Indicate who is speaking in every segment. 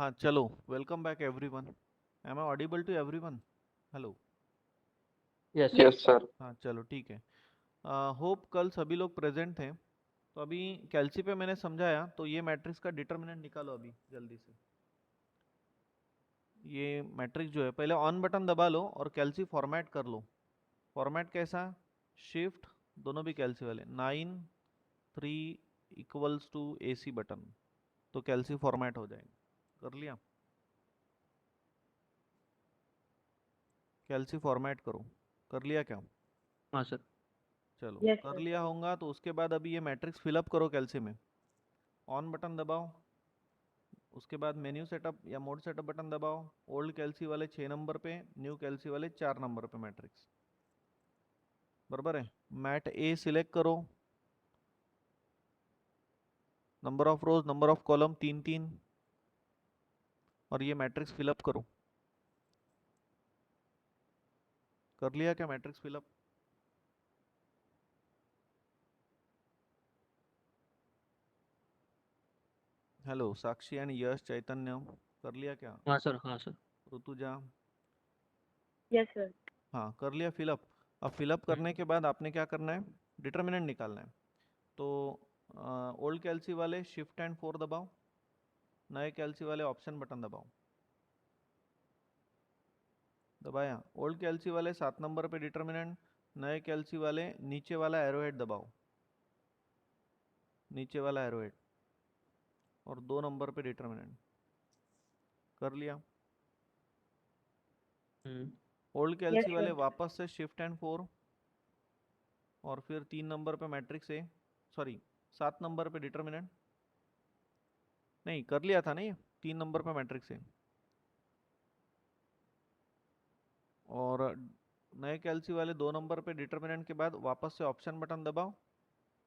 Speaker 1: हाँ चलो, welcome back everyone. Am I audible to everyone? Hello.
Speaker 2: Yes sir.
Speaker 3: Yes sir.
Speaker 1: हाँ चलो ठीक है। होप कल सभी लोग प्रेजेंट थे। तो अभी कैल्सी पे मैंने समझाया, तो ये मैट्रिक्स का डिटर्मिनेंट निकालो अभी जल्दी से। ये मैट्रिक्स जो है, पहले ऑन बटन दबा लो और कैल्सी फॉर्मेट कर लो। फॉर्मेट कैसा? शिफ्ट, दोनों भी कैल्सी वाले, 9 3 इक्वल्स टू AC बटन, तो कैल्सी फॉर्मेट हो जाएगा। कर लिया? कैल्सी फॉर्मेट करो। कर लिया क्या?
Speaker 2: हाँ सर।
Speaker 1: चलो
Speaker 3: यस
Speaker 1: कर
Speaker 3: सर।
Speaker 1: लिया होगा तो उसके बाद अभी ये मैट्रिक्स फिलअप करो कैल्सी में। ऑन बटन दबाओ, उसके बाद मेन्यू सेटअप या मोड सेटअप बटन दबाओ। ओल्ड कैल्सी वाले 6 नंबर पे, न्यू कैल्सी वाले 4 नंबर पे मैट्रिक्स। बराबर है? मैट ए सिलेक्ट करो। Number of rose, number of column 3 3, और ये मैट्रिक्स फिलअप करो। कर लिया क्या matrix fill up? Hello Sakshi and Yash Chaitanya, कर लिया क्या?
Speaker 2: हाँ सर। हाँ सर।
Speaker 1: ऋतुजा?
Speaker 3: Yes sir.
Speaker 1: हाँ कर लिया फिलअप। अब फिलअप करने के बाद आपने क्या करना है? डिटर्मिनेंट निकालना है। तो ओल्ड कैल्सी वाले शिफ्ट एंड 4 दबाओ, नए कैल्सी वाले ऑप्शन बटन दबाओ। दबाया? ओल्ड कैल्सी वाले 7 नंबर पे डिटर्मिनेंट, नए कैल्सी वाले नीचे वाला एरोहेड दबाओ, नीचे वाला एरोहेड, और 2 नंबर पे डिटर्मिनेंट। कर लिया?
Speaker 2: हम्म।
Speaker 1: ओल्ड
Speaker 3: यस
Speaker 1: कैल्सी वाले
Speaker 3: सर।
Speaker 1: वापस से शिफ्ट एंड 4, और फिर 3 नंबर पे मैट्रिक्स ए, सॉरी 7 नंबर पे डिटर्मिनेंट। नहीं, कर लिया था ना ये, 3 नंबर पे मैट्रिक्स ए। और नए कैल्सी वाले 2 नंबर पे डिटर्मिनेंट के बाद वापस से ऑप्शन बटन दबाओ,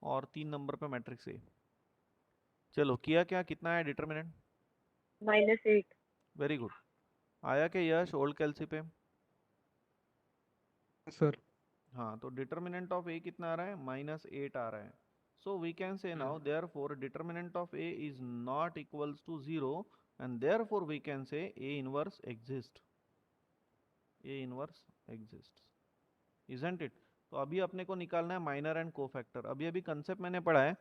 Speaker 1: और 3 नंबर पे मैट्रिक्स ए। चलो किया क्या? कितना है डिटर्मिनेंट?
Speaker 3: -8।
Speaker 1: Very good. आया क्या यश ओल्ड कैल्सी पे?
Speaker 2: सर।
Speaker 1: हाँ, तो डिटर्मिनेंट ऑफ ए कितना आ रहा है? -8 आ रहा है। So we can say now therefore determinant of A is not equals to 0, and therefore we can say A inverse exist. A inverse exist, isn't it? तो अभी अपने को निकालना है माइनर एंड कोफैक्टर। अभी अभी concept मैंने पढ़ा है,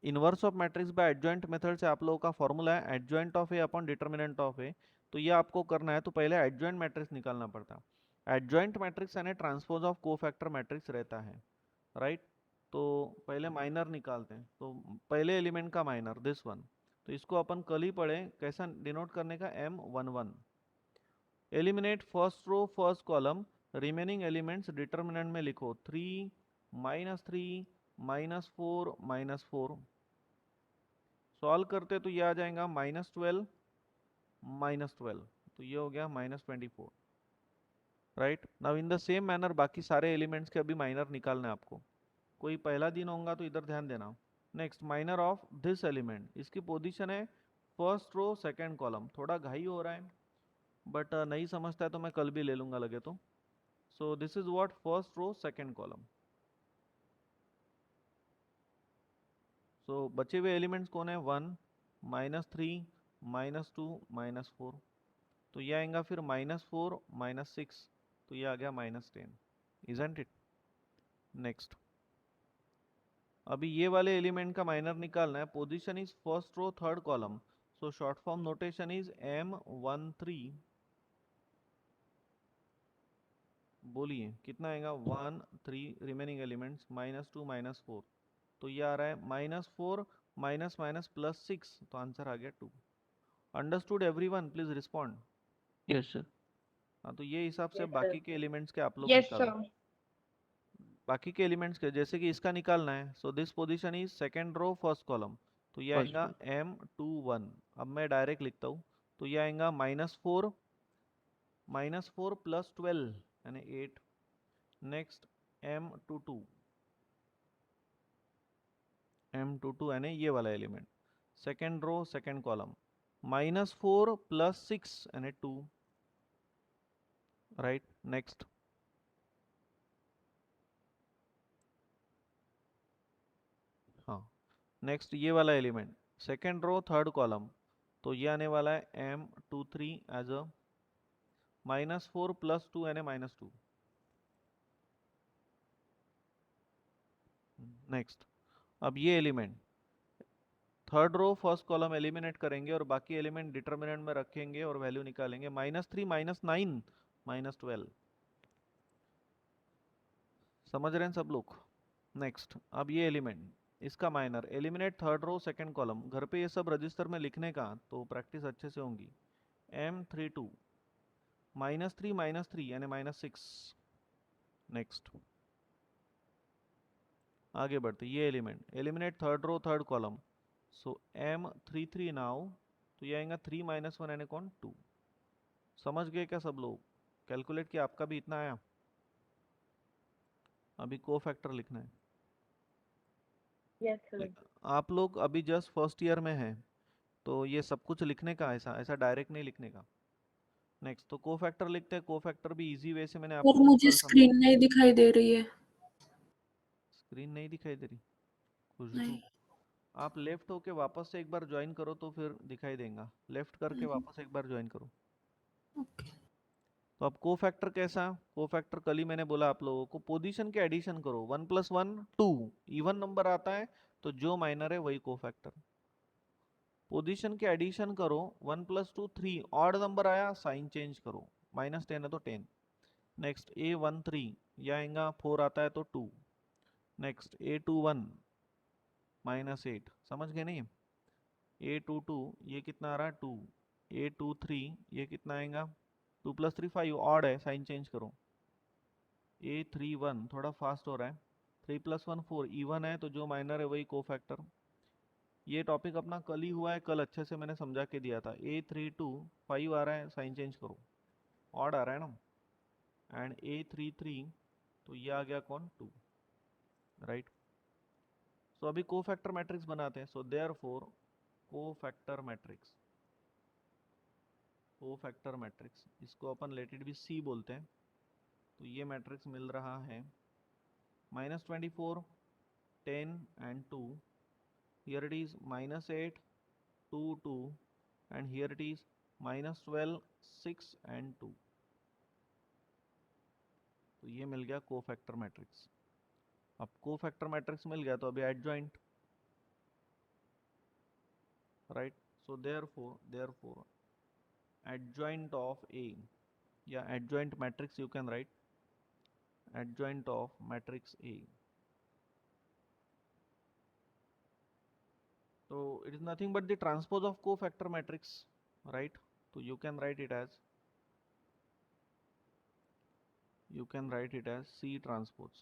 Speaker 1: inverse of matrix by adjoint method से आप लोगों का फॉर्मूला है adjoint of A upon determinant of A. तो ये आपको करना है, तो पहले एडजॉइंट मैट्रिक्स निकालना पड़ता है। एडजॉइंट मैट्रिक्स यानी ट्रांसपोज ऑफ कोफैक्टर मैट्रिक्स रहता है, राइट? तो पहले माइनर निकालते हैं, तो पहले एलिमेंट का माइनर दिस वन, तो इसको अपन कल ही पढ़े कैसा डिनोट करने का, M11। Eliminate first row first column, remaining elements determinant में लिखो 3 -3 -4 -4। सॉल्व करते तो ये आ जाएगा -12 -12, तो ये हो गया -24, right? Now in the same manner बाकी सारे एलिमेंट्स के अभी माइनर निकालना है आपको। कोई पहला दिन होगा तो इधर ध्यान देना। Next minor of this element, इसकी पोजीशन है फर्स्ट रो सेकंड कॉलम। थोड़ा घाई हो रहा है, बट नहीं समझता है तो मैं कल भी ले लूंगा लगे तो। So this is what first row second column. So बचे हुए एलिमेंट्स कौन है? 1 -3 -2 -4, तो ये आएगा फिर -4 -6, तो ये आ गया -10, इजंट इट? नेक्स्ट, अभी ये वाले एलिमेंट का माइनर निकालना है। Position is first row third column, so short form notation is M13। बोलिए कितना आएगा? 1 3, रिमेनिंग एलिमेंट्स -2 -4, तो ये आ रहा है -4 माइनस माइनस +6, तो आंसर आ गया 2। Understood everyone? Please respond.
Speaker 2: Yes sir.
Speaker 1: हाँ, तो ये हिसाब से
Speaker 3: यस सर।
Speaker 1: बाकी के एलिमेंट्स के आप लोग
Speaker 3: यस
Speaker 1: निकालो।
Speaker 3: सर।
Speaker 1: बाकी के एलिमेंट्स के जैसे कि इसका निकालना है, so this position is second row first column, तो ये
Speaker 2: फर्स्ट
Speaker 1: आएगा
Speaker 2: रो।
Speaker 1: M21। अब मैं डायरेक्ट लिखता हूँ, तो ये आएगा -4 +12 यानी 8। नेक्स्ट M22, M22 यानी ये वाला element, second row second column, -4 +6 यानी 2, राइट? नेक्स्ट, हाँ, नेक्स्ट ये वाला element, second row third column, तो ये आने वाला है M23 एज अ -4 + 2 यानी -2। नेक्स्ट, अब ये element third row first column eliminate करेंगे और बाकी एलिमेंट डिटर्मिनेंट में रखेंगे और वैल्यू निकालेंगे। -3 -9 -12। समझ रहे हैं सब लोग? नेक्स्ट, अब ये एलिमेंट इसका minor eliminate third row second column. घर पे ये सब रजिस्टर में लिखने का तो प्रैक्टिस अच्छे से होंगी। M32 -3 -3 यानी -6। नेक्स्ट, आगे बढ़ते, ये element eliminate third row third column. So M33 now, तो ये आएगा 3 - 1 यानी कौन 2। समझ गए क्या सब लोग? कैलकुलेट किया, आपका भी इतना आया। अभी को फैक्टर लिखना है।
Speaker 3: Yes, sir.
Speaker 1: आप लोग अभी जस्ट फर्स्ट ईयर में हैं, तो ये सब कुछ लिखने का ऐसा ऐसा डायरेक्ट नहीं लिखने का। नेक्स्ट, तो को फैक्टर लिखते हैं। को फैक्टर भी इजी वे से मैंने
Speaker 4: और
Speaker 1: आपको
Speaker 4: मुझे
Speaker 1: कल
Speaker 4: स्क्रीन नहीं दिखाई दे रही है।
Speaker 1: स्क्रीन नहीं दिखाई दे रही खुशबू?
Speaker 4: नहीं।
Speaker 1: आप लेफ्ट होके वापस से एक बार ज्वाइन करो तो फिर दिखाई देगा। लेफ्ट करके वापस एक बार ज्वाइन करो।
Speaker 4: ओके।
Speaker 1: तो अब को फैक्टर कैसा? को फैक्टर कल ही मैंने बोला आप लोगों को, पोजीशन के एडिशन करो। 1 + 1 2, इवन नंबर आता है तो जो माइनर है वही को फैक्टर। पोजीशन के एडिशन करो, 1 + 2 3, ऑड नंबर आया साइन चेंज करो, -10 है तो 10। नेक्स्ट, A13 ये आएगा 4 आता है तो 2। नेक्स्ट, A21 -8, समझ गए नहीं? A22 ये कितना आ रहा है 2। A23 ये कितना आएगा 2 + 3 5, ऑड है साइन चेंज करो। A31 थोड़ा फास्ट हो रहा है, 3 + 1 4, इवन है तो जो माइनर है वही को फैक्टर। ये टॉपिक अपना कल ही हुआ है, कल अच्छे से मैंने समझा के दिया था। A32 5 आ रहा है साइन चेंज करो, ऑड आ रहा है ना। एंड A33 तो ये आ गया कौन 2, राइट। सो अभी को फैक्टर मैट्रिक्स बनाते हैं। सो देयरफॉर को फैक्टर मैट्रिक्स, को फैक्टर मैट्रिक्स इसको अपन लेट इट बी C बोलते हैं। तो ये मैट्रिक्स मिल रहा है -24 10 and 2। Here it is -8 2 2, and here it is -12 6 and 2। तो ये मिल गया को फैक्टर मैट्रिक्स। अब को फैक्टर मैट्रिक्स मिल गया तो अभी adjoint, right. So therefore adjoint of A, या adjoint matrix you can write, adjoint of matrix A। So it is nothing but the transpose of cofactor matrix, right? So you can write it as C transpose।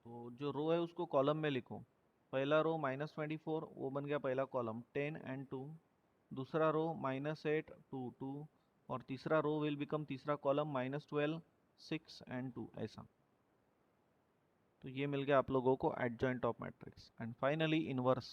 Speaker 1: तो जो रो है उसको column में लिखो। पहला रो -24 वो बन गया पहला कॉलम 10 and 2, दूसरा रो -8 2 2, और तीसरा रो विल बिकम तीसरा कॉलम -12 6 and 2, ऐसा। तो ये मिल गया आप लोगों को adjoint of matrix. And finally inverse.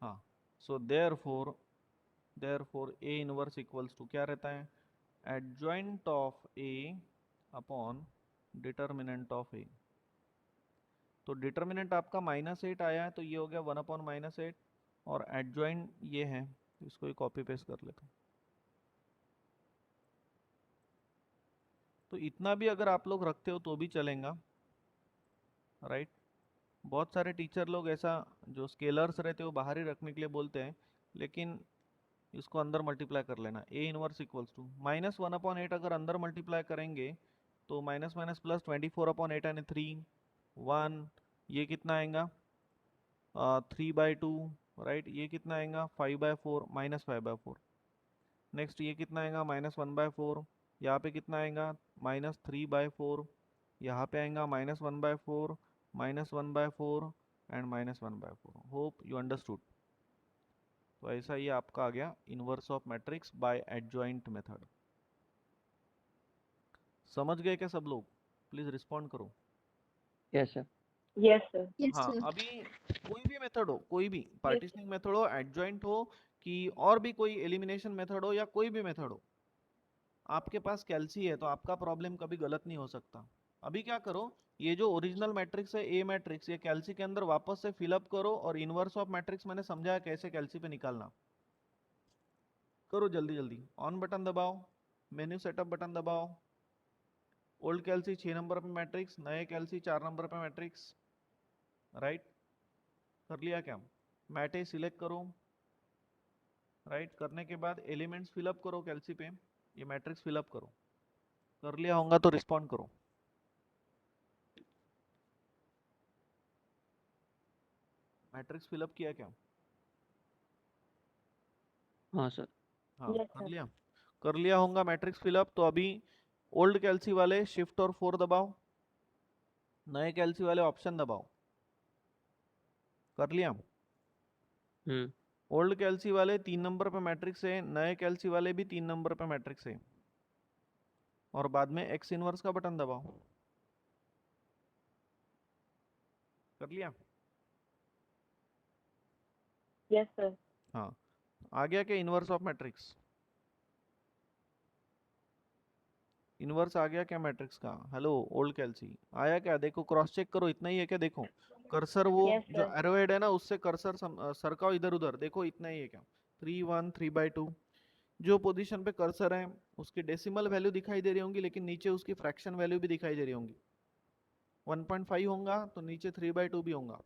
Speaker 1: हाँ, so therefore A inverse equals to क्या रहता है? Adjoint of A upon determinant of A। तो डिटर्मिनेंट आपका -8 आया है तो ये हो गया 1/-8, और एडजॉइंट ये है, इसको ही कॉपी पेस्ट कर लेता हूँ। तो इतना भी अगर आप लोग रखते हो तो भी चलेगा, राइट। बहुत सारे टीचर लोग ऐसा जो स्केलर्स रहते हैं वो बाहर ही रखने के लिए बोलते हैं, लेकिन इसको अंदर मल्टीप्लाई कर लेना। A इनवर्स इक्वल्स टू -1/8 अगर अंदर मल्टीप्लाई करेंगे तो माइनस माइनस प्लस 24/8 यानी 3 1, ये कितना आएगा 3/2, राइट। ये कितना आएगा 5/4 -5/4। नेक्स्ट ये कितना आएगा -1/4। यहाँ पे कितना आएगा -3/4। यहाँ पे आएगा -1/4 -1/4 एंड -1/4। Hope you understood. तो ऐसा ही आपका आ गया inverse of matrix by adjoint method. समझ गए क्या सब लोग? प्लीज रिस्पॉन्ड करो।
Speaker 2: Yes sir.
Speaker 3: Yes, sir.
Speaker 4: Yes
Speaker 1: हाँ,
Speaker 4: सर।
Speaker 1: अभी कोई भी मेथड हो, कोई भी पार्टीशनिंग मेथड हो, एडजॉइंट हो, कि और भी कोई एलिमिनेशन मेथड हो, या कोई भी मेथड हो, आपके पास कैल्सी है तो आपका प्रॉब्लम कभी गलत नहीं हो सकता। अभी क्या करो, ये जो ओरिजिनल मैट्रिक्स है ए मैट्रिक्स, ये कैल्सी के अंदर वापस से फिलअप करो, और इनवर्स ऑफ मैट्रिक्स मैंने समझाया कैसे कैल्सी पे निकालना। करो जल्दी जल्दी, ऑन बटन दबाओ, मेन्यू सेटअप बटन दबाओ। ओल्ड कैल्सी 6 नंबर पे मैट्रिक्स, नए कैल्सी 4 नंबर पे मैट्रिक्स, राइट। कर लिया क्या? मैटे सिलेक्ट करो, राइट। करने के बाद एलिमेंट्स फिलअप करो कैल्सी पे, ये मैट्रिक्स फिलअप करो। कर लिया होगा तो रिस्पॉन्ड करो। मैट्रिक्स फिलअप किया क्या?
Speaker 2: हाँ सर।
Speaker 1: हाँ
Speaker 3: Yes,
Speaker 1: कर
Speaker 3: sir.
Speaker 1: लिया। कर लिया होगा मैट्रिक्स फिलअप, तो अभी ओल्ड कैल्सी वाले शिफ्ट और 4 दबाओ, नए कैल्सी वाले ऑप्शन दबाओ। कर लिया। ओल्ड कैल्सी वाले 3 नंबर पे मैट्रिक्स है, नए कैल्सी वाले भी 3 नंबर पे मैट्रिक्स है, और बाद में एक्स इनवर्स का बटन दबाओ। कर लिया।
Speaker 3: Yes, sir.
Speaker 1: हाँ, आ गया क्या इनवर्स ऑफ मैट्रिक्स? इनवर्स आ गया क्या मैट्रिक्स का? हेलो ओल्ड कैल्सी आया क्या? देखो क्रॉस चेक करो, इतना ही है क्या? देखो कर्सर वो
Speaker 3: Yes,
Speaker 1: जो
Speaker 3: sir.
Speaker 1: एरोहेड है ना, उससे कर्सर सरकाओ इधर उधर, देखो इतना ही है क्या? 3 1 3/2। जो पोजीशन पे कर्सर है उसकी डेसिमल वैल्यू दिखाई दे रही होंगी, लेकिन नीचे उसकी फ्रैक्शन वैल्यू भी दिखाई दे रही होंगी। 1.5 होगा तो नीचे 3/2 भी होगा,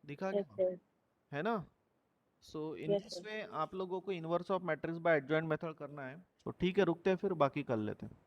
Speaker 1: दिखा
Speaker 3: Yes,
Speaker 1: क्या?
Speaker 3: sir.
Speaker 1: है ना? सो इन
Speaker 3: Yes,
Speaker 1: दिस
Speaker 3: sir.
Speaker 1: वे आप लोगों को inverse of matrix by adjoint method करना है। तो ठीक है, रुकते हैं, फिर बाकी कर लेते हैं।